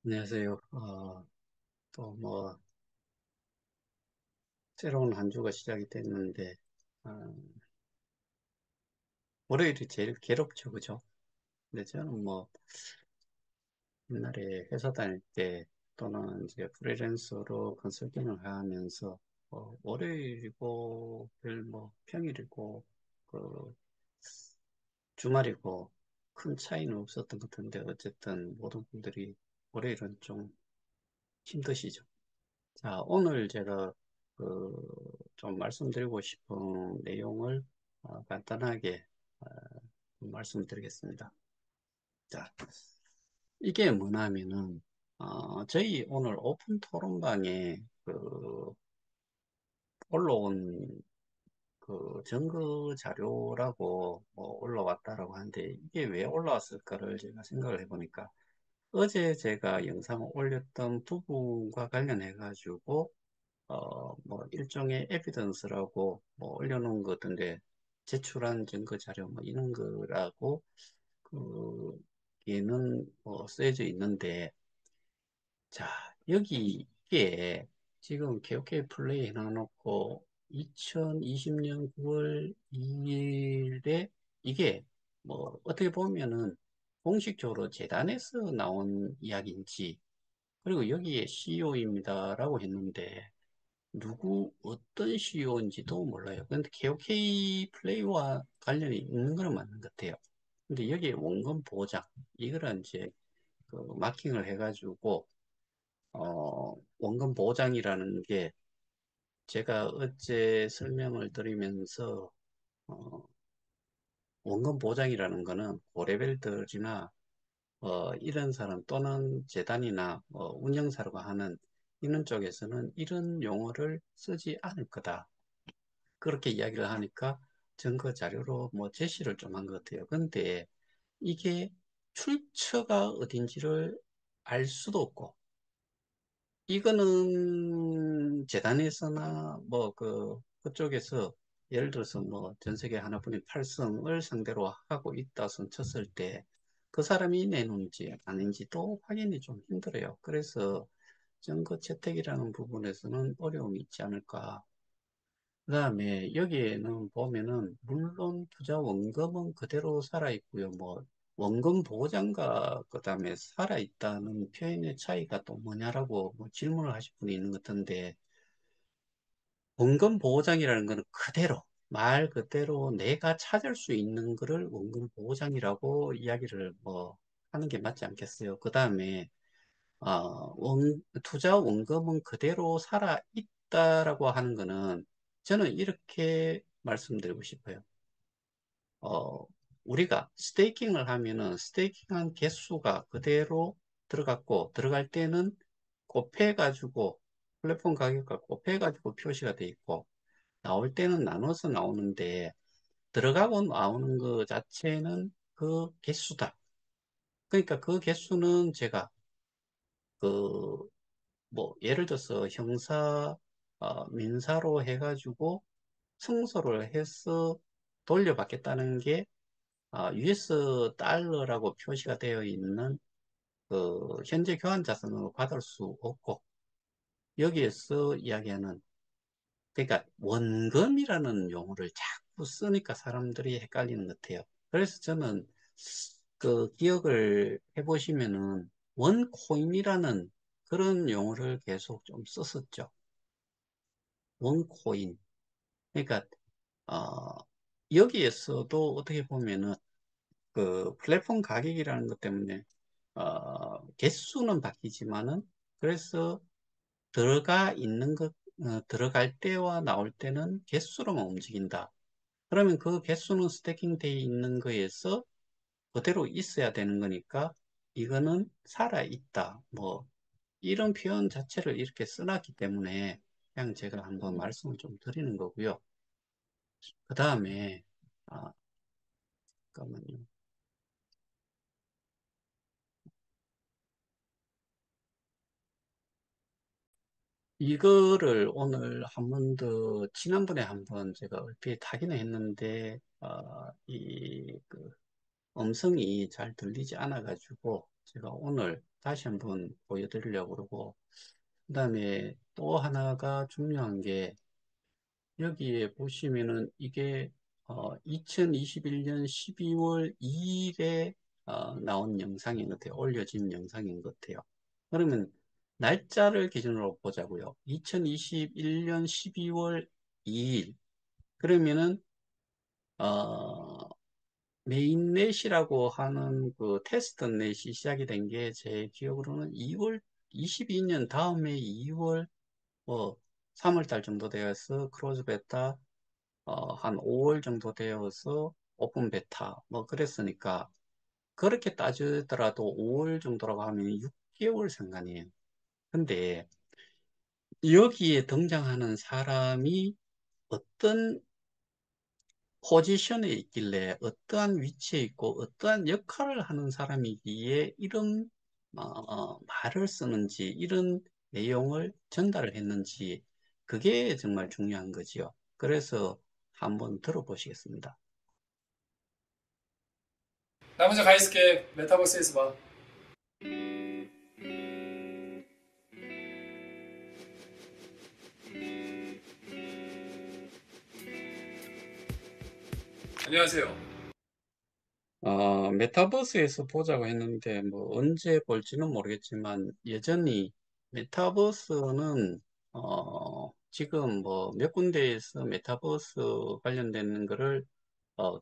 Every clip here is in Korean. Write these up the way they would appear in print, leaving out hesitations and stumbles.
안녕하세요. 또 새로운 한 주가 시작이 됐는데, 어, 월요일이 제일 괴롭죠, 그죠? 근데 저는 옛날에 회사 다닐 때 또는 이제 프리랜서로 컨설팅을 하면서, 월요일이고, 평일이고, 그, 주말이고, 큰 차이는 없었던 것 같은데, 어쨌든 모든 분들이 월요일은 좀 힘드시죠. 자, 오늘 제가 그, 좀 말씀드리고 싶은 내용을 간단하게 어, 말씀드리겠습니다. 자, 이게 뭐냐면은, 저희 오늘 오픈 토론방에 올라온 그 증거 자료라고 올라왔다라고 하는데, 이게 왜 올라왔을까를 제가 생각을 해보니까, 어제 제가 영상을 올렸던 부분과 관련해가지고, 일종의 에비던스라고 올려놓은 것 같은데, 제출한 증거 자료 이런 거라고, 그, 얘는 쓰여져 있는데, 자, 여기 이게 지금 KOK 플레이 해놔놓고 2020년 9월 2일에 이게 어떻게 보면은 공식적으로 재단에서 나온 이야기인지, 그리고 여기에 CEO입니다라고 했는데, 어떤 CEO인지도 몰라요. 근데 KOK 플레이와 관련이 있는 건 맞는 것 같아요. 근데 여기에 원금 보장, 이거를 이제 마킹을 해가지고, 원금 보장이라는 게 제가 어제 설명을 드리면서, 어, 원금 보장이라는 거는 고레벨들이나, 이런 사람 또는 재단이나 운영사라고 하는 이런 쪽에서는 이런 용어를 쓰지 않을 거다. 그렇게 이야기를 하니까 증거 자료로 제시를 좀 한 것 같아요. 근데 이게 출처가 어딘지를 알 수도 없고, 이거는 재단에서나 그쪽에서 예를 들어서 전 세계 하나뿐인 8성을 상대로 하고 있다 손 쳤을 때 그 사람이 내놓은지 아닌지도 확인이 좀 힘들어요. 그래서 증거 채택이라는 부분에서는 어려움이 있지 않을까. 그 다음에 여기에는 보면은 물론 투자 원금은 그대로 살아있고요. 원금 보장과 그 다음에 살아있다는 표현의 차이가 또 뭐냐라고 질문을 하실 분이 있는 것 같은데, 원금 보장이라는 거는 그대로 말 그대로 내가 찾을 수 있는 거를 원금 보장이라고 이야기를 하는 게 맞지 않겠어요. 그 다음에 투자 원금은 그대로 살아 있다라고 하는 거는 저는 이렇게 말씀드리고 싶어요. 어, 우리가 스테이킹을 하면은 스테이킹한 개수가 그대로 들어갔고, 들어갈 때는 곱해가지고, 플랫폼 가격과 곱해가지고 표시가 돼 있고, 나올 때는 나눠서 나오는데, 들어가고 나오는 것 자체는 그 개수다. 그러니까 그 개수는 제가 그 예를 들어서 민사로 해가지고 승소를 해서 돌려받겠다는 게 US 달러라고 표시가 되어 있는 그 현재 교환 자산으로 받을 수 없고, 여기에서 이야기하는, 그러니까 원금이라는 용어를 자꾸 쓰니까 사람들이 헷갈리는 것 같아요. 그래서 저는 그 기억을 해보시면은 원코인이라는 그런 용어를 계속 좀 썼었죠. 원코인. 그러니까 어, 여기에서도 어떻게 보면은 그 플랫폼 가격이라는 것 때문에 개수는 바뀌지만은, 그래서 들어가 있는 들어갈 때와 나올 때는 개수로만 움직인다. 그러면 그 개수는 스태킹 돼 있는 거에서 그대로 있어야 되는 거니까 이거는 살아 있다. 이런 표현 자체를 이렇게 써놨기 때문에 그냥 제가 한번 말씀을 좀 드리는 거고요. 그 다음에 잠깐만요. 이거를 오늘 한 번 더, 지난번에 한번 제가 얼핏 하기는 했는데, 음성이 잘 들리지 않아가지고 제가 오늘 다시 한번 보여드리려고 그러고, 그다음에 또 하나가 중요한 게 여기에 보시면은 이게 2021년 12월 2일에 나온 영상인 것 같아요. 올려진 영상인 것 같아요. 그러면 날짜를 기준으로 보자고요. 2021년 12월 2일. 그러면은 어, 메인넷이라고 하는 그 테스트넷이 시작이 된 게 제 기억으로는 2월 22년 다음에 2월 뭐 3월 달 정도 되어서 크로즈 베타 한 5월 정도 되어서 오픈 베타 뭐 그랬으니까 그렇게 따지더라도 5월 정도라고 하면 6개월 상관이에요. 근데 여기에 등장하는 사람이 어떤 포지션에 있길래 어떠한 위치에 있고 어떠한 역할을 하는 사람이기에 이런 말을 쓰는지 이런 내용을 전달을 했는지 그게 정말 중요한 거지요. 그래서 한번 들어보시겠습니다. 나 먼저 가 있을게. 메타버스에서 봐. 안녕하세요. 메타버스에서 보자고 했는데 뭐 언제 볼지는 모르겠지만 여전히 메타버스는 지금 뭐 몇 군데에서 메타버스 관련되는 거를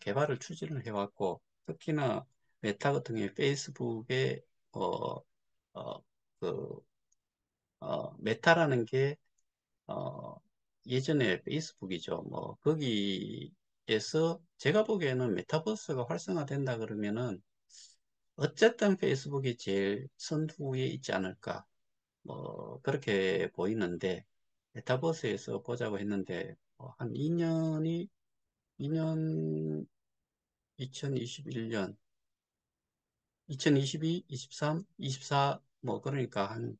개발을 추진을 해왔고 특히나 메타 같은 경우에 페이스북에 어, 어, 그, 메타라는 게 예전에 페이스북이죠. 뭐 거기에서 제가 보기에는 메타버스가 활성화된다 그러면은 어쨌든 페이스북이 제일 선두에 있지 않을까. 뭐 그렇게 보이는데 메타버스에서 보자고 했는데 한 2년 2021년 2022, 23, 24 뭐 그러니까 한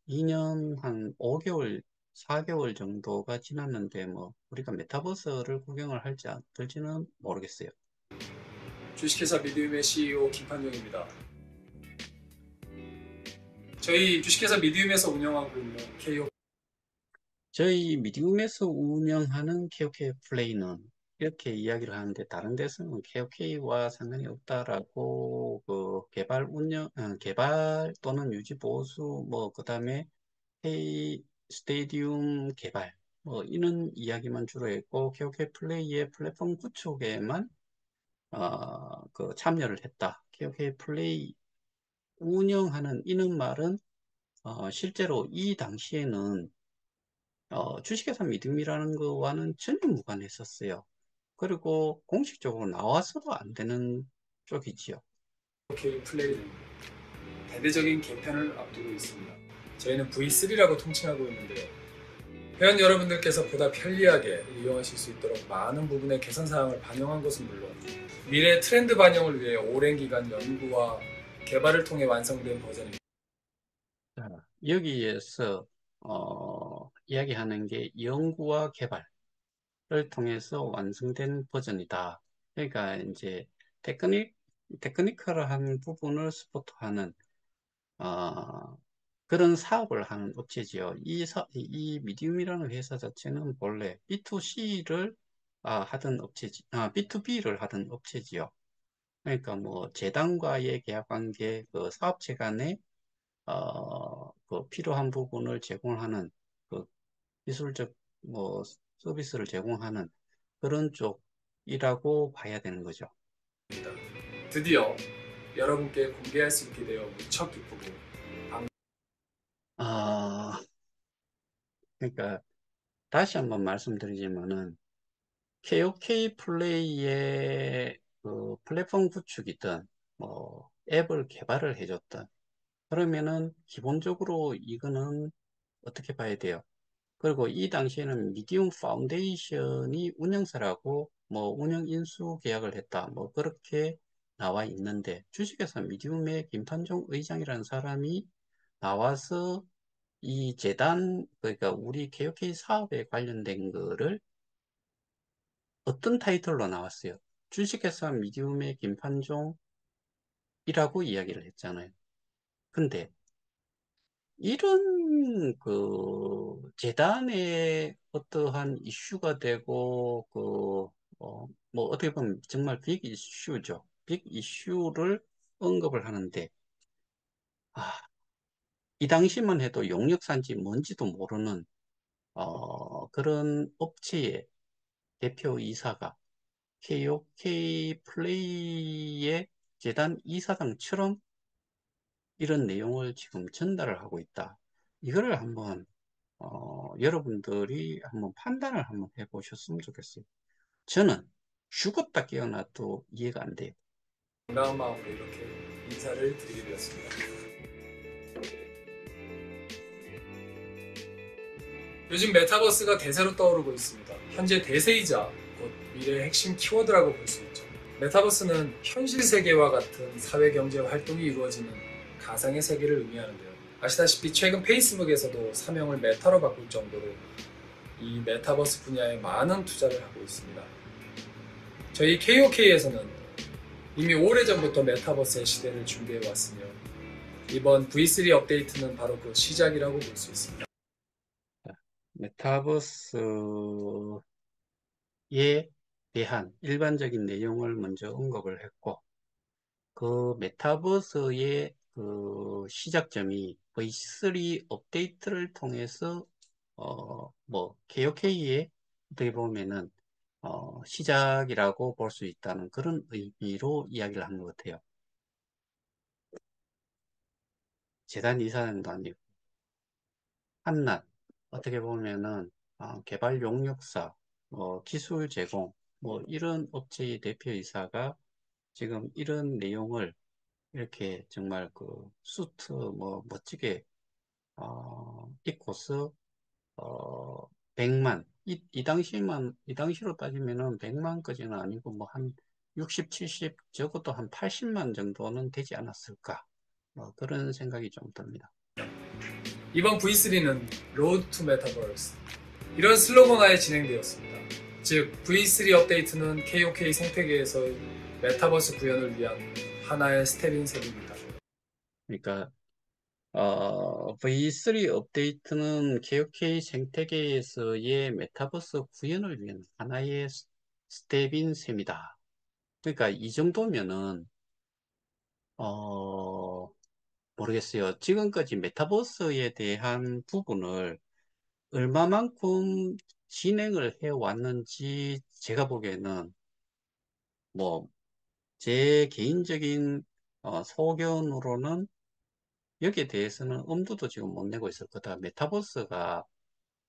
2년 한 5개월 4개월 정도가 지났는데 뭐 우리가 메타버스를 구경을 할지 안 될지는 모르겠어요. 주식회사 미디움의 CEO 김판용입니다. 저희 주식회사 미디움에서 운영하고 있는 KO 저희 미디움에서 운영하는 KOK 플레이는 이렇게 이야기를 하는데 다른 데서는 KOK와 상관이 없다라고 그 개발 또는 유지 보수 뭐 그다음에 K 스테디움 개발 뭐 이런 이야기만 주로 했고 KOK 플레이의 플랫폼 구축에만 그 참여를 했다. KOK 플레이 운영하는 이는 말은 실제로 이 당시에는 주식회사 믿음이라는 거와는 전혀 무관했었어요. 그리고 공식적으로 나와서도 안 되는 쪽이지요. K 플레이는 대대적인 개편을 앞두고 있습니다. 저희는 V3라고 통칭하고 있는데 회원 여러분들께서 보다 편리하게 이용하실 수 있도록 많은 부분의 개선 사항을 반영한 것은 물론 미래 트렌드 반영을 위해 오랜 기간 연구와 개발을 통해 완성된 버전입니다. 자, 여기에서 이야기하는 게 연구와 개발을 통해서 완성된 버전이다. 그러니까 이제 테크닉, 테크니컬한 부분을 스포트하는 어, 그런 사업을 하는 업체지요. 이 미디움이라는 회사 자체는 본래 B2C를 하던 B2B를 하던 업체지요. 그러니까 뭐 재단과의 계약 관계, 그 사업체 간에 그 필요한 부분을 제공하는 그 기술적 뭐 서비스를 제공하는 그런 쪽이라고 봐야 되는 거죠. 드디어 여러분께 공개할 수 있게 되어 무척 기쁘고 아, 그러니까 다시 한번 말씀드리지만은 KOK 플레이의 그 플랫폼 구축이든 뭐 앱을 개발을 해줬든 그러면은 기본적으로 이거는 어떻게 봐야 돼요? 그리고 이 당시에는 미디움 파운데이션이 운영사라고 뭐 운영 인수 계약을 했다 뭐 그렇게 나와 있는데 주식회사 미디움의 김판종 의장이라는 사람이 나와서 이 재단 그러니까 우리 KOK 사업에 관련된 거를 어떤 타이틀로 나왔어요? 주식회사 미디움의 김판종 이라고 이야기를 했잖아요. 근데 이런 재단의 어떠한 이슈가 되고 뭐 어떻게 보면 정말 빅 이슈죠. 빅 이슈를 언급을 하는데 아, 이 당시만 해도 용역사인지 뭔지도 모르는 그런 업체의 대표이사가 KOK 플레이의 재단 이사장처럼 이런 내용을 지금 전달을 하고 있다. 이거를 한번 여러분들이 한번 판단을 한번 해보셨으면 좋겠어요. 저는 죽었다 깨어나도 이해가 안 돼요. 반가운 마음으로 이렇게 인사를 드리게 되었습니다. 요즘 메타버스가 대세로 떠오르고 있습니다. 현재 대세이자 곧 미래의 핵심 키워드라고 볼 수 있죠. 메타버스는 현실 세계와 같은 사회 경제 활동이 이루어지는 가상의 세계를 의미하는데요. 아시다시피 최근 페이스북에서도 사명을 메타로 바꿀 정도로 이 메타버스 분야에 많은 투자를 하고 있습니다. 저희 KOK에서는 이미 오래전부터 메타버스의 시대를 준비해 왔으며 이번 V3 업데이트는 바로 그 시작이라고 볼 수 있습니다. 메타버스에 대한 일반적인 내용을 먼저 언급을 했고, 그 메타버스의 그 시작점이 V3 업데이트를 통해서 뭐 KOK의 어떻게 보면은 시작이라고 볼 수 있다는 그런 의미로 이야기를 한 것 같아요. 재단 이사장도 아니고 한낱 어떻게 보면은 개발 용역사, 기술 제공 뭐 이런 업체의 대표이사가 지금 이런 내용을 이렇게 정말 그 수트 뭐 멋지게 입고서 100만 이 당시로 따지면은 100만까지는 아니고 뭐 한 60, 70 적어도 한 80만 정도는 되지 않았을까 뭐 그런 생각이 좀 듭니다. 이번 V3는 Road to Metaverse 이런 슬로건하에 진행되었습니다. 즉 V3 업데이트는 KOK 생태계에서의 메타버스 구현을 위한 하나의 스텝인 셈입니다. 그러니까 V3 업데이트는 KOK 생태계에서의 메타버스 구현을 위한 하나의 스텝인 셈이다. 그러니까 이 정도면은 어, 모르겠어요. 지금까지 메타버스에 대한 부분을 얼마만큼 진행을 해 왔는지 제가 보기에는 뭐 제 개인적인 소견으로는 여기에 대해서는 엄두도 지금 못 내고 있을 거다.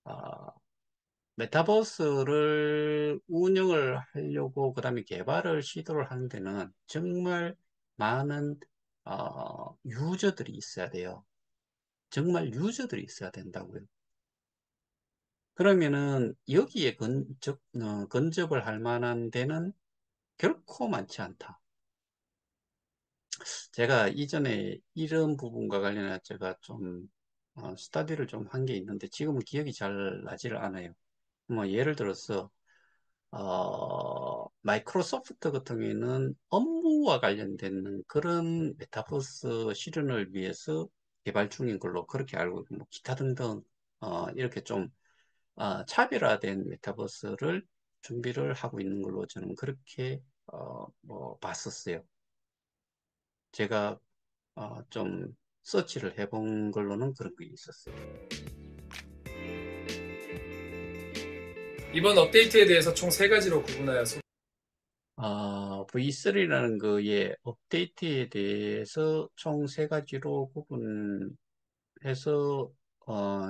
아, 메타버스를 운영을 하려고 그다음에 개발을 시도를 하는 데는 정말 많은 유저들이 있어야 돼요. 정말 유저들이 있어야 된다고요. 그러면은 여기에 근접을 할 만한 데는 결코 많지 않다. 제가 이전에 이런 부분과 관련해서 제가 좀 스터디를 좀 한 게 있는데 지금은 기억이 잘 나지를 않아요. 뭐 예를 들어서 마이크로소프트 같은 경우에는 업무와 관련된 그런 메타버스 실현을 위해서 개발 중인 걸로 그렇게 알고 있고, 뭐 기타 등등 이렇게 좀 차별화된 메타버스를 준비를 하고 있는 걸로 저는 그렇게 뭐 봤었어요. 제가 좀 서치를 해본 걸로는 그런 게 있었어요. 이번 업데이트에 대해서 총 3가지로 구분하여 V3라는 거의 업데이트에 대해서 총 세 가지로 구분해서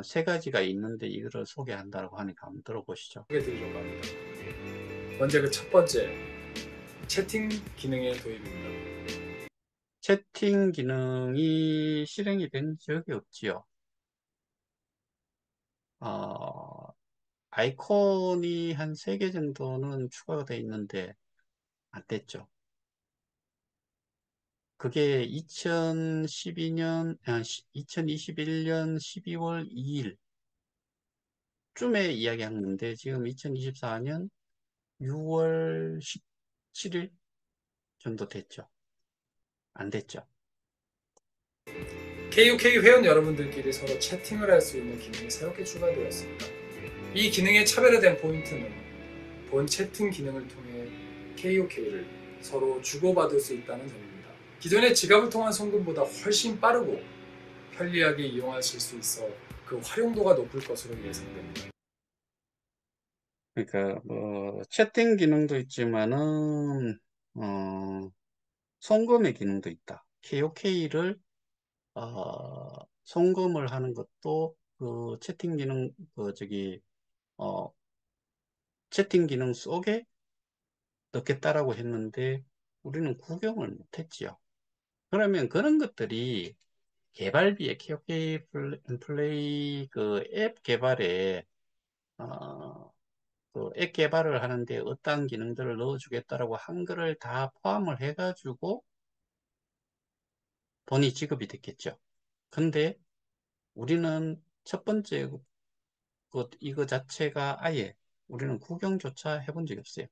세 가지가 있는데 이거를 소개한다고 하니까 한번 들어보시죠. 소개해드리려고 합니다. 먼저 그 첫 번째, 채팅 기능의 도입입니다. 채팅 기능이 실행이 된 적이 없지요. 어, 아이콘이 한 세 개 정도는 추가가 돼 있는데 안 됐죠. 그게 2021년 12월 2일 쯤에 이야기하는데 지금 2024년 6월 17일 정도 됐죠. 안 됐죠. KOK 회원 여러분들끼리 서로 채팅을 할 수 있는 기능이 새롭게 추가되었습니다. 이 기능의 차별화된 포인트는 본 채팅 기능을 통해 KOK를 서로 주고받을 수 있다는 점입니다. 기존의 지갑을 통한 송금보다 훨씬 빠르고 편리하게 이용하실 수 있어 그 활용도가 높을 것으로 예상됩니다. 그러니까 뭐 채팅 기능도 있지만은 어, 송금의 기능도 있다. KOK를 송금을 하는 것도 그 채팅 기능 어, 채팅 기능 속에 넣겠다라고 했는데 우리는 구경을 못했지요. 그러면 그런 것들이 개발비에 KOK 플레이 그 앱 개발에 어, 그 앱 개발을 하는데 어떠한 기능들을 넣어주겠다라고 한 거를 다 포함을 해가지고 돈이 지급이 됐겠죠. 근데 우리는 첫 번째 이거 자체가 아예 우리는 구경조차 해본 적이 없어요.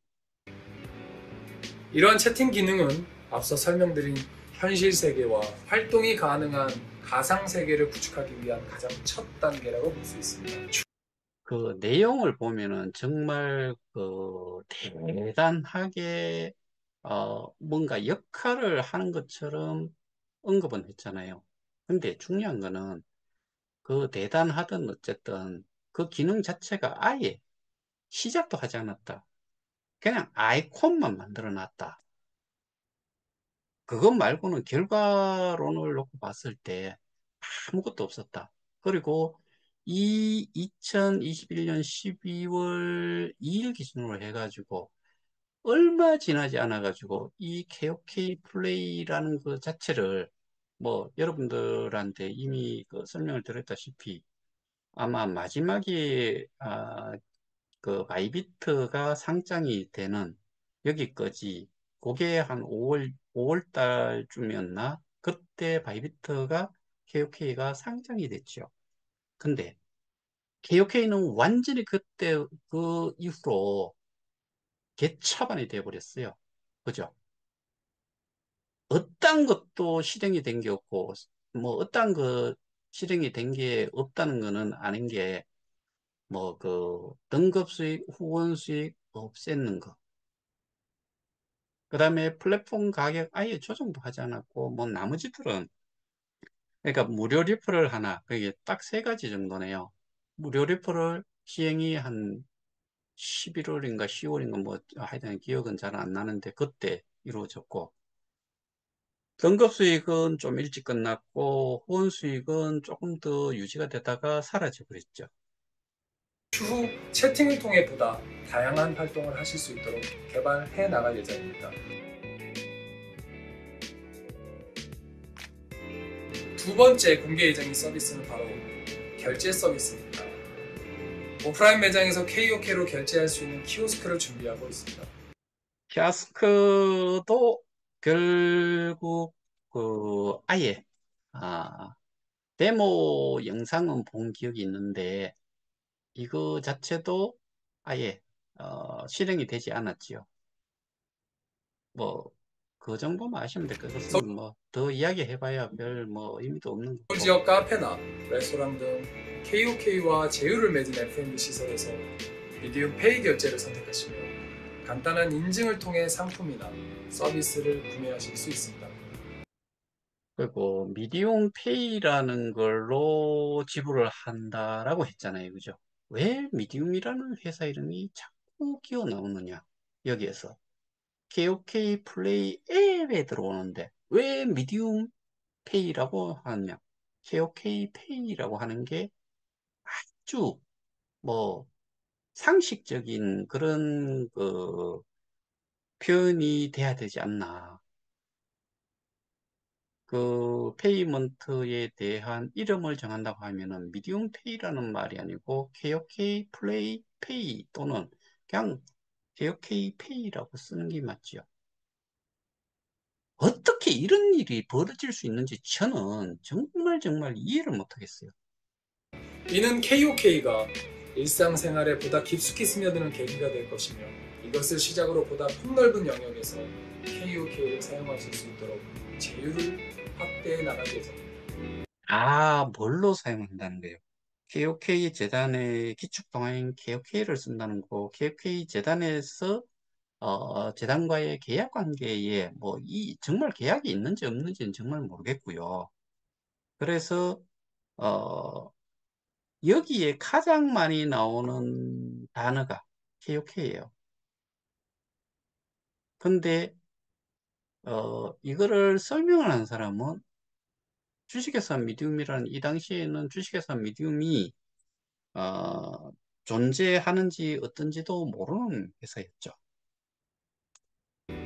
이러한 채팅 기능은 앞서 설명드린 현실 세계와 활동이 가능한 가상 세계를 구축하기 위한 가장 첫 단계라고 볼 수 있습니다. 그 내용을 보면은 정말 그 대단하게 뭔가 역할을 하는 것처럼 언급은 했잖아요. 근데 중요한 거는 그 대단하든 어쨌든 그 기능 자체가 아예 시작도 하지 않았다. 그냥 아이콘만 만들어 놨다. 그것 말고는 결과론을 놓고 봤을 때 아무것도 없었다. 그리고 이 2021년 12월 2일 기준으로 해가지고 얼마 지나지 않아가지고 이 KOK 플레이라는 그 자체를 뭐 여러분들한테 이미 그 설명을 드렸다시피 아마 마지막에 그 바이비트가 상장이 되는 여기까지 그게 한 5월 달쯤이었나? 그때 바이비트가 KOK가 상장이 됐죠. 근데 KOK는 완전히 그때 그 이후로 개차반이 돼버렸어요. 그죠? 어떤 것도 실행이 된 게 없고 뭐 어떤 그 실행이 된 게 없다는 거는 아는 게 뭐 그 등급 수익, 후원 수익 없애는 거. 그 다음에 플랫폼 가격 아예 조정도 하지 않았고, 뭐 나머지들은, 그러니까 무료 리플을 하나, 그게 딱 세 가지 정도네요. 무료 리플을 시행이 한 11월인가 10월인가 뭐 하여튼 기억은 잘 안 나는데 그때 이루어졌고, 등급 수익은 좀 일찍 끝났고, 후원 수익은 조금 더 유지가 되다가 사라져 버렸죠. 추후 채팅을 통해 보다 다양한 활동을 하실 수 있도록 개발해 나갈 예정입니다. 두 번째 공개 예정인 서비스는 바로 결제 서비스입니다. 오프라인 매장에서 KOK로 결제할 수 있는 키오스크를 준비하고 있습니다. 키아스크도 결국 그 아예 아, 데모 영상은 본 기억이 있는데 이거 자체도 아예 실행이 되지 않았지요. 뭐 그 정도만 아시면 될 것 같습니다. 뭐 더 이야기해봐야 별 뭐 의미도 없는 서울 거고. 지역 카페나 레스토랑 등 KOK와 제휴를 맺은 F&B 시설에서 미디움 페이 결제를 선택하시면 간단한 인증을 통해 상품이나 서비스를 구매하실 수 있습니다. 그리고 미디움 페이라는 걸로 지불을 한다라고 했잖아요. 그죠? 왜 미디움이라는 회사 이름이 자꾸 끼어 나오느냐? 여기에서 KOK 플레이 앱에 들어오는데 왜 미디움 페이라고 하느냐? KOK 페이라고 하는 게 아주 뭐 상식적인 그런 그 표현이 돼야 되지 않나. 그 페이먼트에 대한 이름을 정한다고 하면은 미디움 페이라는 말이 아니고 KOK 플레이 페이 또는 그냥 KOK 페이라고 쓰는 게 맞지요. 어떻게 이런 일이 벌어질 수 있는지 저는 정말 이해를 못하겠어요. 이는 KOK가 일상생활에 보다 깊숙이 스며드는 계기가 될 것이며 이것을 시작으로 보다 폭넓은 영역에서 KOK를 사용하실 수 있도록 제휴를 확대해 나갈 예정입니다. 뭘로 사용한다는 거예요? KOK 재단의 기축통화인 KOK를 쓴다는 거, KOK 재단에서 재단과의 계약 관계에 정말 계약이 있는지 없는지는 정말 모르겠고요. 그래서 어, 여기에 가장 많이 나오는 단어가 KOK예요. 근데 이거를 설명을 한 사람은 주식회사 미디움이라는, 이 당시에는 주식회사 미디움이 어, 존재하는지 어떤지도 모르는 회사였죠.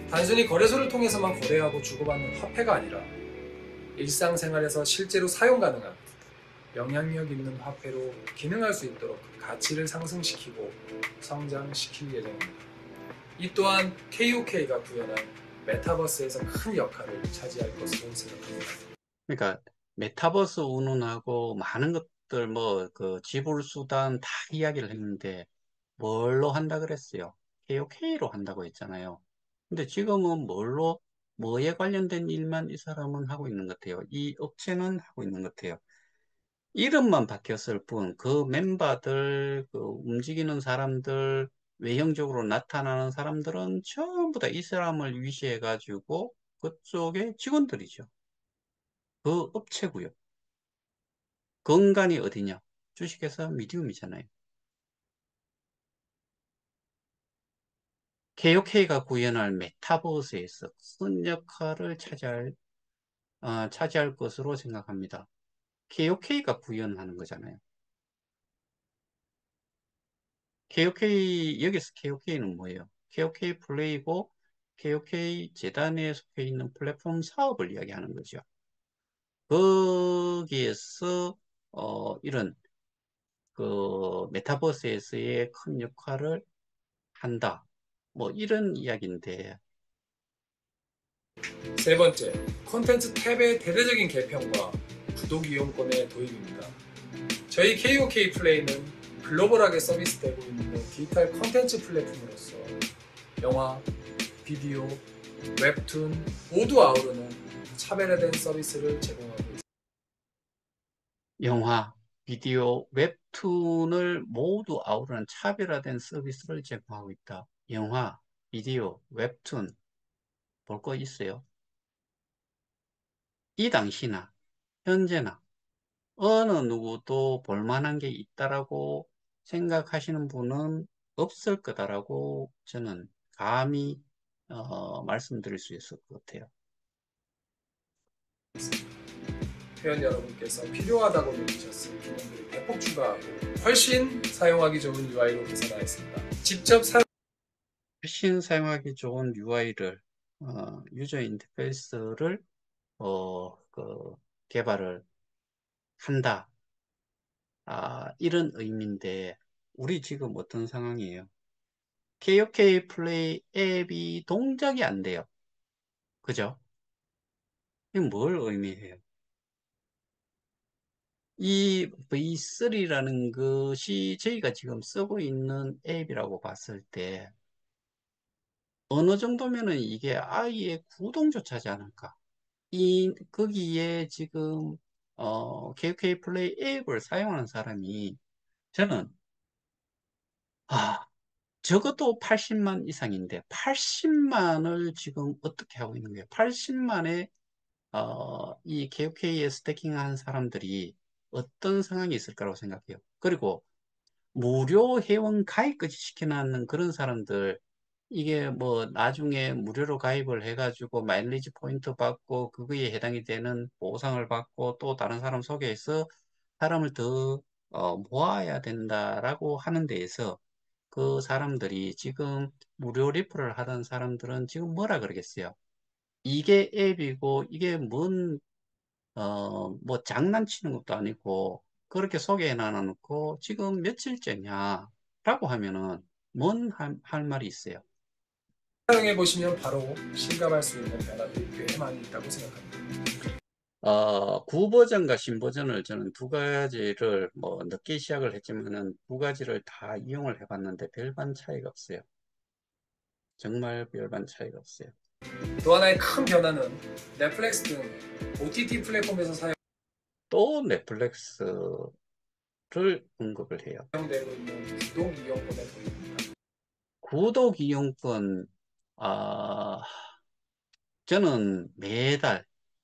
단순히 거래소를 통해서만 거래하고 주고받는 화폐가 아니라 일상생활에서 실제로 사용 가능한 영향력 있는 화폐로 기능할 수 있도록 가치를 상승시키고 성장시킬 예정입니다. 이 또한 KOK가 구현한 메타버스에서 큰 역할을 차지할 것으로 생각합니다. 그러니까 메타버스 운운하고 많은 것들 그 지불 수단 다 이야기를 했는데 뭘로 한다 그랬어요? KOK로 한다고 했잖아요. 근데 지금은 뭐에 관련된 일만 이 사람은 하고 있는 것 같아요. 이 업체는 하고 있는 것 같아요. 이름만 바뀌었을 뿐, 그 멤버들, 그 움직이는 사람들, 외형적으로 나타나는 사람들은 전부 다 이 사람을 위시해가지고 그쪽의 직원들이죠. 그 업체고요. 건간이 어디냐? 주식회사 미디움이잖아요. KOK가 구현할 메타버스에서 큰 역할을 차지할 것으로 생각합니다. KOK가 구현하는 거잖아요. 여기서 KOK는 뭐예요? KOK 플레이고 KOK 재단에 속해 있는 플랫폼 사업을 이야기하는 거죠. 거기에서 이런 그 메타버스에서의 큰 역할을 한다. 이런 이야기인데, 세 번째, 콘텐츠 탭의 대대적인 개편과 구독 이용권의 도입입니다. 저희 KOK 플레이는 글로벌하게 서비스되고 있는 디지털 콘텐츠 플랫폼으로서 영화, 비디오, 웹툰 모두 아우르는 차별화된 서비스를 제공하고 있습니다. 영화, 비디오, 웹툰을 모두 아우르는 차별화된 서비스를 제공하고 있다. 영화, 비디오, 웹툰 볼 거 있어요? 이 당시나 현재나 어느 누구도 볼 만한 게 있다라고 생각하시는 분은 없을 거다라고 저는 감히 말씀드릴 수 있을 것 같아요. 회원 여러분께서 필요하다고 느끼셨을 기능들을 대폭 추가하고 훨씬 사용하기 좋은 UI로 개선하였습니다. 직접 사용 훨씬 사용하기 좋은 UI를, 유저 인터페이스를 개발을 한다. 이런 의미인데, 우리 지금 어떤 상황이에요? KOK 플레이 앱이 동작이 안 돼요. 그죠? 이게 뭘 의미해요? 이 V3라는 것이 저희가 지금 쓰고 있는 앱이라고 봤을 때, 어느 정도면은 이게 아예 구동조차 하지 않을까? 거기에 지금, KOK 플레이 앱을 사용하는 사람이, 저는, 아, 적어도 80만 이상인데 80만을 지금 어떻게 하고 있는 거예요? 80만의 이 KOK에 스태킹한 사람들이 어떤 상황이 있을 거라고 생각해요. 그리고 무료 회원 가입까지 시켜놨는 그런 사람들, 이게 나중에 무료로 가입을 해가지고 마일리지 포인트 받고 그거에 해당이 되는 보상을 받고 또 다른 사람 소개해서 사람을 더 모아야 된다라고 하는 데에서 그 사람들이 지금 무료 리플을 하던 사람들은 지금 뭐라 그러겠어요? 이게 앱이고 이게 장난치는 것도 아니고 그렇게 소개해 놔놓고 지금 며칠째냐? 라고 하면은 할 말이 있어요. 사용해 보시면 바로 실감할 수 있는 변화들이 꽤 많이 있다고 생각합니다. 구버전과 신버전을 저는 두 가지를 늦게 시작을 했지만은 두 가지를 다 이용을 해봤는데 별반 차이가 없어요. 정말 별반 차이가 없어요. 또 하나의 큰 변화는 넷플릭스 등 OTT 플랫폼에서 또 넷플릭스를 언급을 해요. 사용되고 있는 구독 이용권의 도입입니다. 구독 이용권, 아, 저는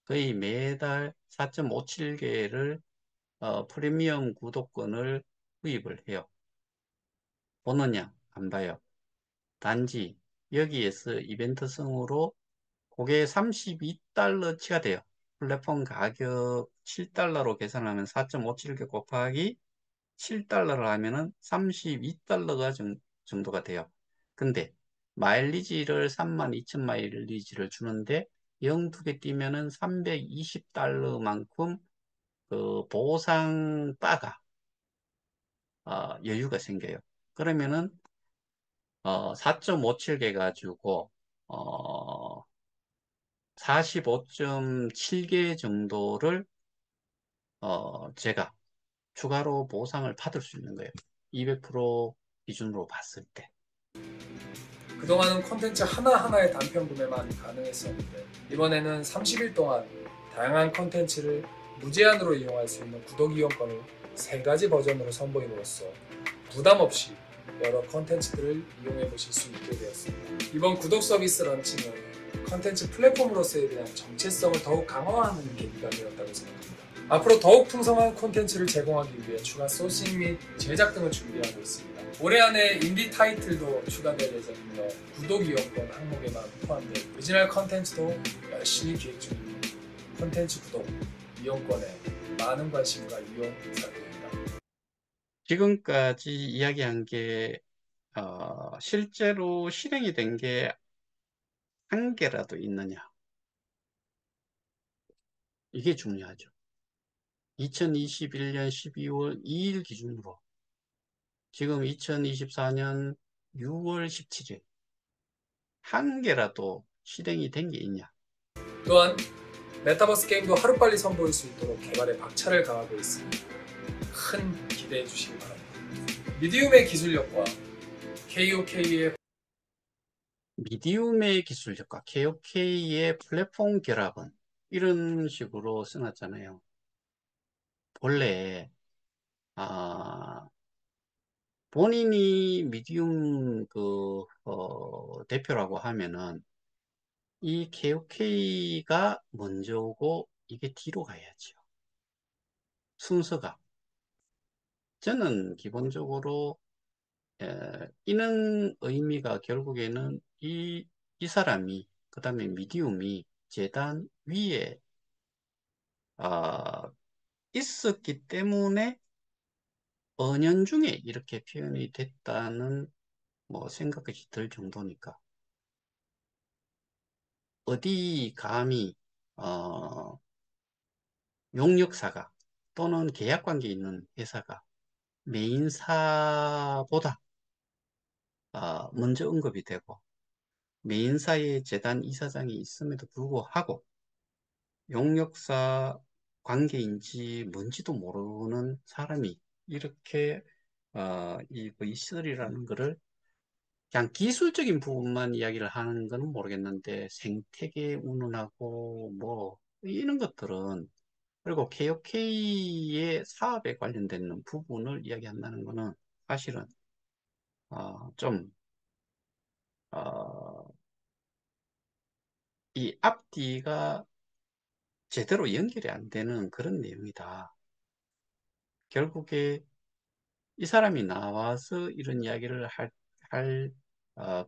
거의 매달 4.57개를 프리미엄 구독권을 구입을 해요. 보느냐? 안 봐요. 단지 여기에서 이벤트성으로 그게 32달러치가 돼요. 플랫폼 가격 7달러로 계산하면 4.57개 곱하기 7달러를 하면은 32달러가 정도가 돼요. 근데 마일리지를 32,000 마일리지를 주는데 0두 개 띄면은 320달러만큼 그 보상 바가 여유가 생겨요. 그러면은 4.57개 가지고 어, 45.7개 정도를 제가 추가로 보상을 받을 수 있는 거예요. 200% 기준으로 봤을 때. 그동안은 콘텐츠 하나하나의 단편 구매만 가능했었는데 이번에는 30일 동안 다양한 콘텐츠를 무제한으로 이용할 수 있는 구독 이용권을 3가지 버전으로 선보임으로써 부담 없이 여러 콘텐츠들을 이용해 보실 수 있게 되었습니다. 이번 구독 서비스 런칭은 콘텐츠 플랫폼으로서에 대한 정체성을 더욱 강화하는 계기가 되었다고 생각합니다. 앞으로 더욱 풍성한 콘텐츠를 제공하기 위해 추가 소싱 및 제작 등을 준비하고 있습니다. 올해 안에 인디 타이틀도 추가될 예정이며 구독 이용권 항목에만 포함된 오리지널 콘텐츠도 열심히 기획 중입니다. 콘텐츠 구독 이용권에 많은 관심과 이용 부탁드립니다. 지금까지 이야기한 게 실제로 실행이 된 게 한 개라도 있느냐. 이게 중요하죠. 2021년 12월 2일 기준으로 지금 2024년 6월 17일 한 개라도 실행이 된 게 있냐. 또한 메타버스 게임도 하루빨리 선보일 수 있도록 개발에 박차를 가하고 있습니다. 큰 기대해 주시기 바랍니다. 미디움의 기술력과 KOK의 미디움의 기술력과 KOK의 플랫폼 결합은 이런 식으로 써놨잖아요. 본래 아, 본인이 미디움 대표라고 하면은 이 KOK가 먼저 오고 이게 뒤로 가야죠. 순서가. 저는 기본적으로 이는 의미가 결국에는 이 사람이 그 다음에 미디움이 재단 위에 아, 있었기 때문에 은연중에 이렇게 표현이 됐다는 뭐 생각이 들 정도니까 어디 감히 어, 용역사가 또는 계약관계에 있는 회사가 메인사보다 먼저 언급이 되고 메인사의 재단 이사장이 있음에도 불구하고 용역사 관계인지 뭔지도 모르는 사람이 이렇게 이 V3라는 거를 그냥 기술적인 부분만 이야기를 하는 거는 모르겠는데 생태계 운운하고 뭐 이런 것들은 그리고 KOK의 사업에 관련된 부분을 이야기한다는 거는 사실은 좀 이 앞뒤가 제대로 연결이 안 되는 그런 내용이다. 결국에 이 사람이 나와서 이런 이야기를 할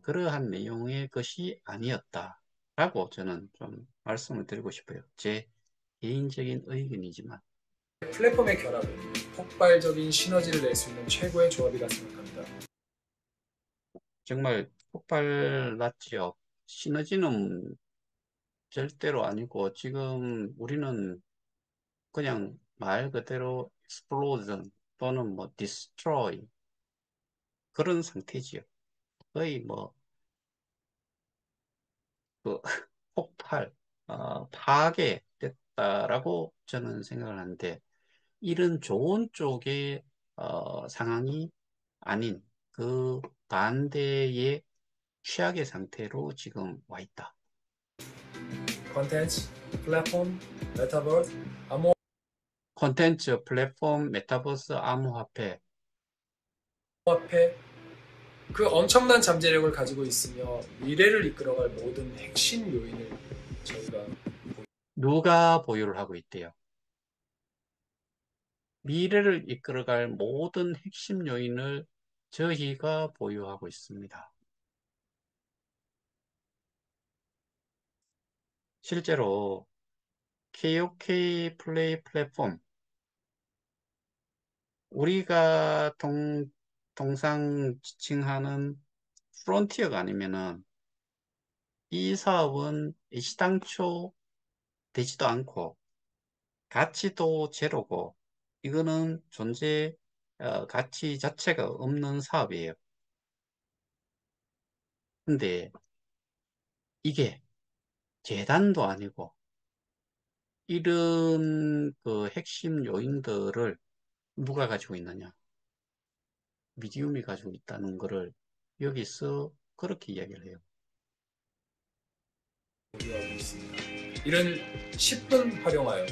그러한 내용의 것이 아니었다라고 저는 좀 말씀을 드리고 싶어요. 제 개인적인 의견이지만 플랫폼의 결합은 폭발적인 시너지를 낼 수 있는 최고의 조합이라 생각합니다. 정말 폭발 났지요. 시너지는 절대로 아니고 지금 우리는 그냥 말 그대로 explosion 또는 뭐 destroy 그런 상태지요. 거의 뭐 그 폭발, 파괴됐다라고 저는 생각을 하는데 이런 좋은 쪽의 상황이 아닌 그 반대의 최악의 상태로 지금 와 있다. 콘텐츠, 플랫폼, 메타버스, 암호 콘텐츠, 플랫폼, 메타버스, 암호화폐. 화폐 그 엄청난 잠재력을 가지고 있으며 미래를 이끌어갈 모든 핵심 요인을 저희가 누가 보유를 하고 있대요? 미래를 이끌어갈 모든 핵심 요인을 저희가 보유하고 있습니다. 실제로 KOK 플레이 플랫폼, 우리가 통상 지칭하는 프론티어가 아니면은 이 사업은 시당초 되지도 않고 가치도 제로고 이거는 존재 가치 자체가 없는 사업이에요. 근데 이게 재단도 아니고 이런 그 핵심 요인들을 누가 가지고 있느냐? 미디움이 가지고 있다는 것을 여기서 그렇게 이야기를 해요. 보유하고 있습니다. 이런 10분 활용하여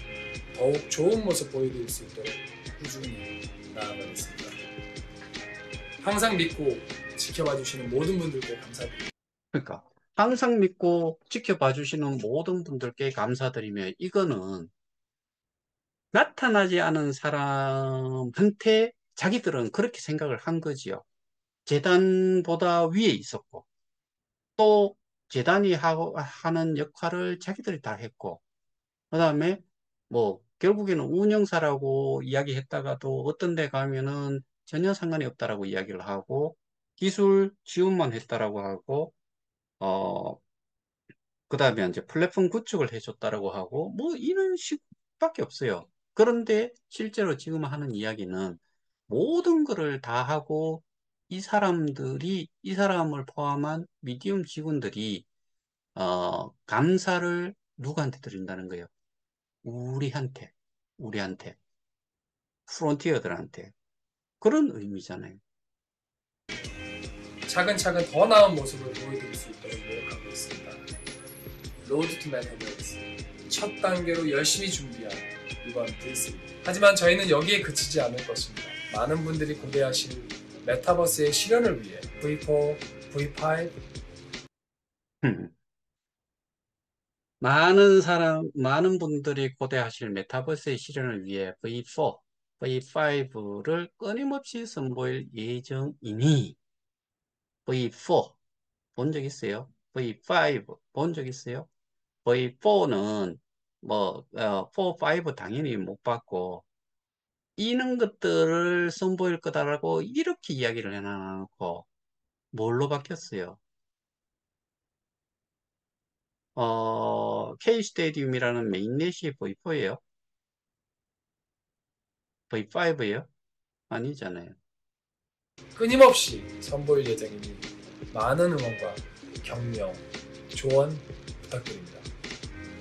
더욱 좋은 모습 보여드릴 수 있도록 꾸준히 나아가겠습니다. 항상 믿고 지켜봐 주시는 모든 분들께 감사드립니다. 그러니까 항상 믿고 지켜봐 주시는 모든 분들께 감사드리며 이거는 나타나지 않은 사람한테 자기들은 그렇게 생각을 한 거지요. 재단보다 위에 있었고 또 재단이 하는 역할을 자기들이 다 했고 그다음에 뭐 결국에는 운영사라고 이야기했다가도 어떤 데 가면은 전혀 상관이 없다라고 이야기를 하고 기술 지원만 했다라고 하고 어 그다음에 이제 플랫폼 구축을 해줬다라고 하고 뭐 이런 식밖에 없어요. 그런데 실제로 지금 하는 이야기는 모든 거를 다 하고 이 사람을 포함한 미디움 직원들이 감사를 누구한테 드린다는 거예요? 우리한테, 우리한테, 프론티어들한테. 그런 의미잖아요. 차근차근 더 나은 모습을 보여드릴 수 있도록 노력하고 있습니다. 로드 투 메타버스 첫 단계로 열심히 준비한 이번 V3. 하지만 저희는 여기에 그치지 않을 것입니다. 많은 분들이 고대하실 메타버스의 실현을 위해 V4, V5 많은 분들이 고대하실 메타버스의 실현을 위해 V4, V5를 끊임없이 선보일 예정이니 V4 본 적 있어요? V5 본 적 있어요? V4는 뭐 4, 5 당연히 못 봤고 이런 것들을 선보일 거다라고 이렇게 이야기를 해놔놓고 뭘로 바뀌었어요? K 스테디움이라는 메인넷이 V4예요? V5예요? 아니잖아요. 끊임없이 선보일 예정이니 많은 응원과 격려, 조언 부탁드립니다.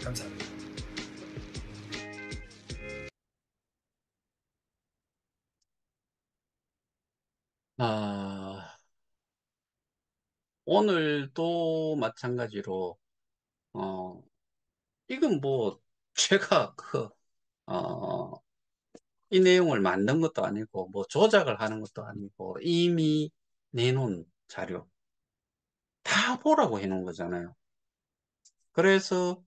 감사합니다. 아, 오늘도 마찬가지로 어, 이건 뭐 제가 어, 이 내용을 만든 것도 아니고 뭐 조작을 하는 것도 아니고 이미 내놓은 자료 다 보라고 해놓은 거잖아요. 그래서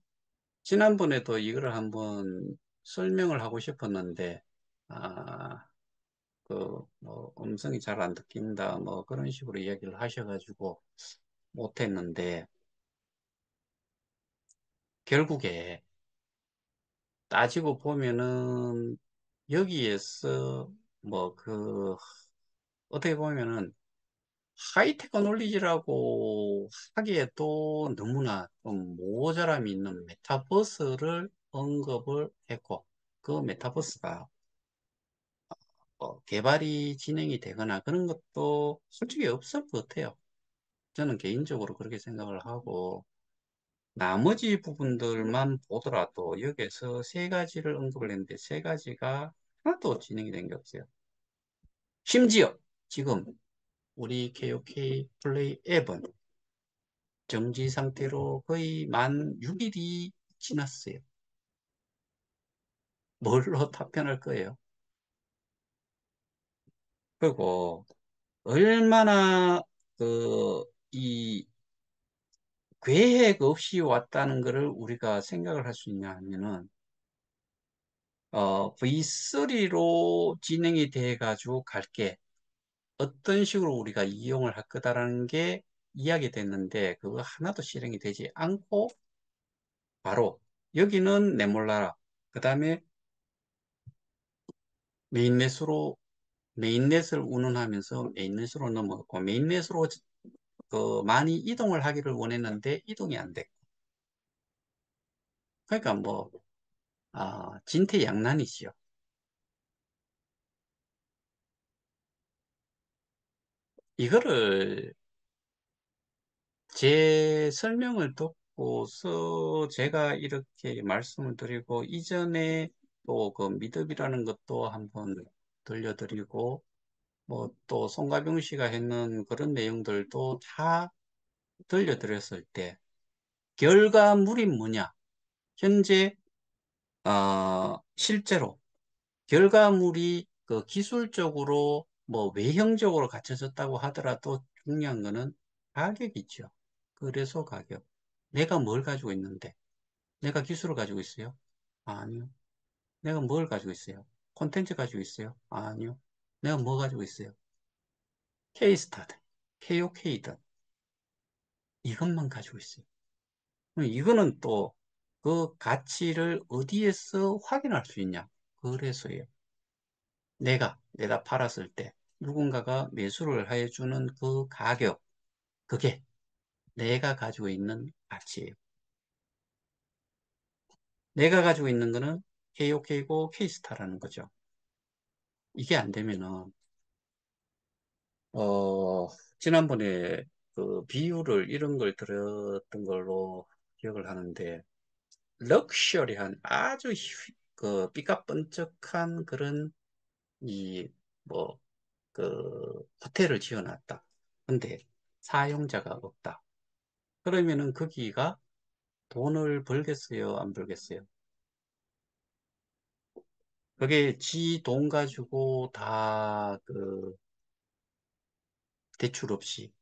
지난번에도 이거를 한번 설명을 하고 싶었는데 아, 뭐 음성이 잘 안 듣긴다 뭐 그런 식으로 이야기를 하셔가지고 못했는데 결국에 따지고 보면은 여기에서 뭐 어떻게 보면은 하이테크놀리지라고 하기에도 너무나 좀 모자람이 있는 메타버스를 언급을 했고 그 메타버스가 개발이 진행이 되거나 그런 것도 솔직히 없을 것 같아요. 저는 개인적으로 그렇게 생각을 하고 나머지 부분들만 보더라도 여기에서 세 가지를 언급을 했는데 세 가지가 하나도 진행이 된 게 없어요. 심지어 지금 우리 KOK 플레이 앱은 정지 상태로 거의 만 6일이 지났어요. 뭘로 답변할 거예요? 그리고 얼마나 이 계획 없이 왔다는 것을 우리가 생각을 할 수 있냐 하면은 V3로 진행이 돼 가지고 갈게 어떤 식으로 우리가 이용을 할 거다라는 게 이야기됐는데 그거 하나도 실행이 되지 않고 바로 여기는 내몰라라. 그 다음에 메인넷으로 메인넷을 운운하면서 메인넷으로 넘어갔고 메인넷으로 많이 이동을 하기를 원했는데 이동이 안 돼. 그러니까 뭐 진퇴양난이지요. 이거를 제 설명을 듣고서 제가 이렇게 말씀을 드리고 이전에 또 그 미드비라는 것도 한번 들려드리고 뭐 또 송가병 씨가 했는 그런 내용들도 다 들려드렸을 때 결과물이 뭐냐? 현재 실제로 결과물이 그 기술적으로 뭐 외형적으로 갖춰졌다고 하더라도 중요한 거는 가격이죠. 그래서 가격. 내가 뭘 가지고 있는데? 내가 기술을 가지고 있어요? 아니요. 내가 뭘 가지고 있어요? 콘텐츠 가지고 있어요? 아니요. 내가 뭐 가지고 있어요? K스타든, KOK든 이것만 가지고 있어요. 이거는 또 그 가치를 어디에서 확인할 수 있냐? 그래서요. 내가 팔았을 때 누군가가 매수를 해주는 그 가격, 그게 내가 가지고 있는 가치예요. 내가 가지고 있는 거는 KOK고 K스타라는 거죠. 이게 안 되면은, 어, 지난번에 그 비유를 이런 걸 들었던 걸로 기억을 하는데, 럭셔리한 아주 그 삐까뻔쩍한 그런 이, 뭐, 호텔을 지어놨다. 근데 사용자가 없다. 그러면은 거기가 돈을 벌겠어요? 안 벌겠어요? 그게 지 돈 가지고 다 대출 없이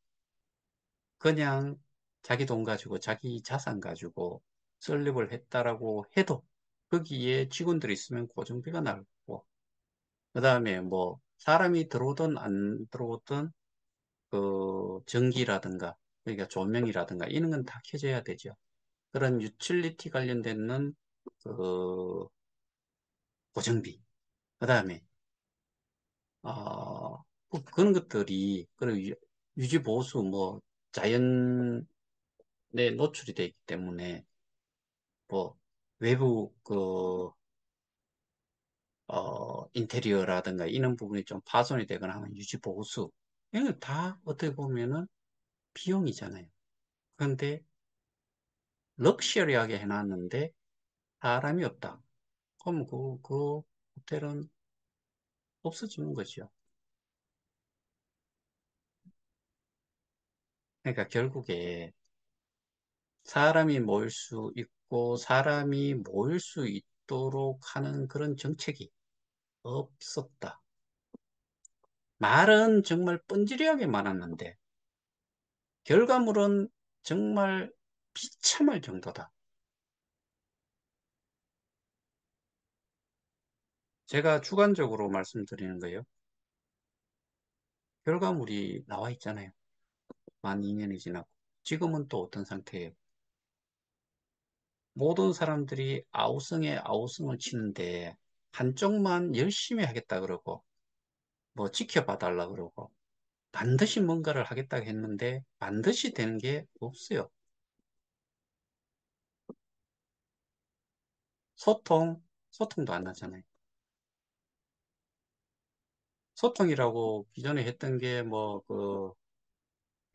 그냥 자기 돈 가지고 자기 자산 가지고 설립을 했다라고 해도 거기에 직원들이 있으면 고정비가 나고 그 다음에 뭐 사람이 들어오든 안 들어오든 그 전기라든가 그러니까 조명이라든가 이런 건 다 켜져야 되죠. 그런 유틸리티 관련되는 그 고정비 그 다음에 그런 것들이 그리고 유지 보수 뭐 자연에 노출이 되어 있기 때문에 뭐 외부 인테리어라든가 이런 부분이 좀 파손이 되거나 하면 유지 보수 이건 다 어떻게 보면은 비용이잖아요. 그런데 럭셔리하게 해놨는데 사람이 없다. 그럼 그 호텔은 없어지는 거죠. 그러니까 결국에 사람이 모일 수 있고 사람이 모일 수 있도록 하는 그런 정책이 없었다. 말은 정말 뻔지르하게 많았는데 결과물은 정말 비참할 정도다. 제가 주관적으로 말씀드리는 거예요. 결과물이 나와 있잖아요. 만 2년이 지나고. 지금은 또 어떤 상태예요? 모든 사람들이 아우성에 아우성을 치는데 한쪽만 열심히 하겠다 그러고 뭐 지켜봐 달라 그러고 반드시 뭔가를 하겠다고 했는데 반드시 되는 게 없어요. 소통도 안 하잖아요. 소통이라고 기존에 했던 게 뭐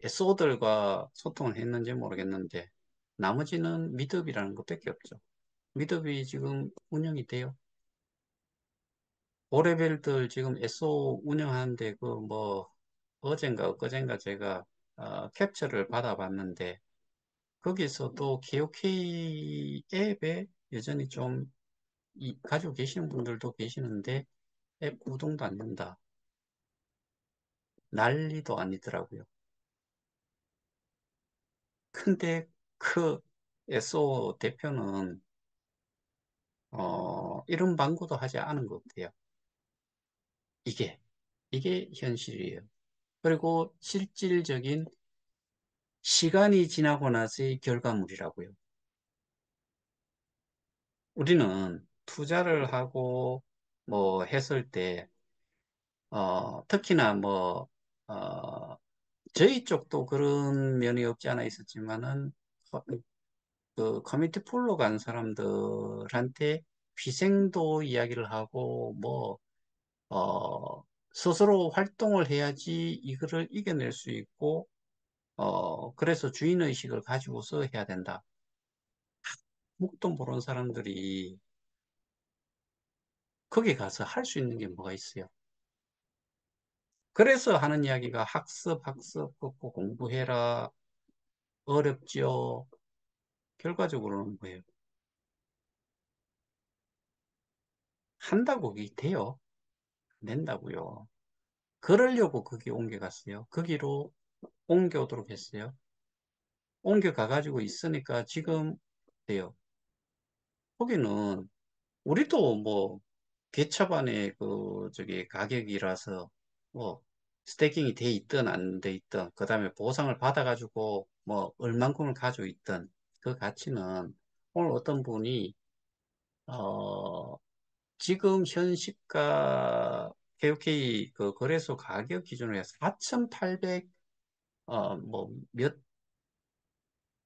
SO들과 소통을 했는지 모르겠는데 나머지는 미드업이라는 것밖에 없죠. 미드업이 지금 운영이 돼요. 고레벨들 지금 SO 운영하는데 그 뭐 어젠가 엊그젠가 제가 캡처를 받아봤는데 거기서도 KOK 앱에 여전히 좀 가지고 계시는 분들도 계시는데 앱 구동도 안 된다. 난리도 아니더라고요. 근데 그 SO 대표는 이런 방구도 하지 않은 것 같아요. 이게 이게 현실이에요. 그리고 실질적인 시간이 지나고 나서의 결과물이라고요. 우리는 투자를 하고 뭐 했을 때 특히나 뭐 저희 쪽도 그런 면이 없지 않아 있었지만은 그 커뮤니티 풀로 간 사람들한테 위생도 이야기를 하고 뭐 스스로 활동을 해야지 이거를 이겨낼 수 있고 그래서 주인의식을 가지고서 해야 된다. 묵도 모르는 사람들이 거기 가서 할 수 있는 게 뭐가 있어요? 그래서 하는 이야기가 학습, 꼭 공부해라. 어렵죠. 결과적으로는 뭐예요? 한다고 그게 돼요? 안 된다고요. 그러려고 거기 옮겨갔어요. 거기로 옮겨오도록 했어요. 옮겨가가지고 있으니까 지금 돼요. 거기는 우리도 뭐 개차반의 그 저기 가격이라서 뭐 스태킹이 돼 있든 안 돼 있든 그 다음에 보상을 받아가지고 뭐 얼만큼을 가지고 있든 그 가치는 오늘 어떤 분이 어 지금 현 시가 KOK 그 거래소 가격 기준으로 해서 4,800 뭐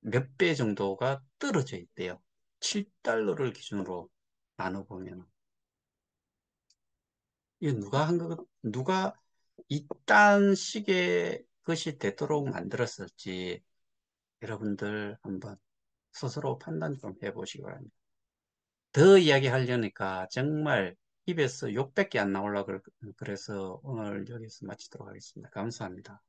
몇 배 정도가 떨어져 있대요. 7달러를 기준으로 나눠보면 이거 누가 한 거, 누가 이딴 식의 것이 되도록 만들었을지 여러분들 한번 스스로 판단 좀 해보시기 바랍니다. 더 이야기하려니까 정말 입에서 욕밖에 안 나오려고 그래서 오늘 여기서 마치도록 하겠습니다. 감사합니다.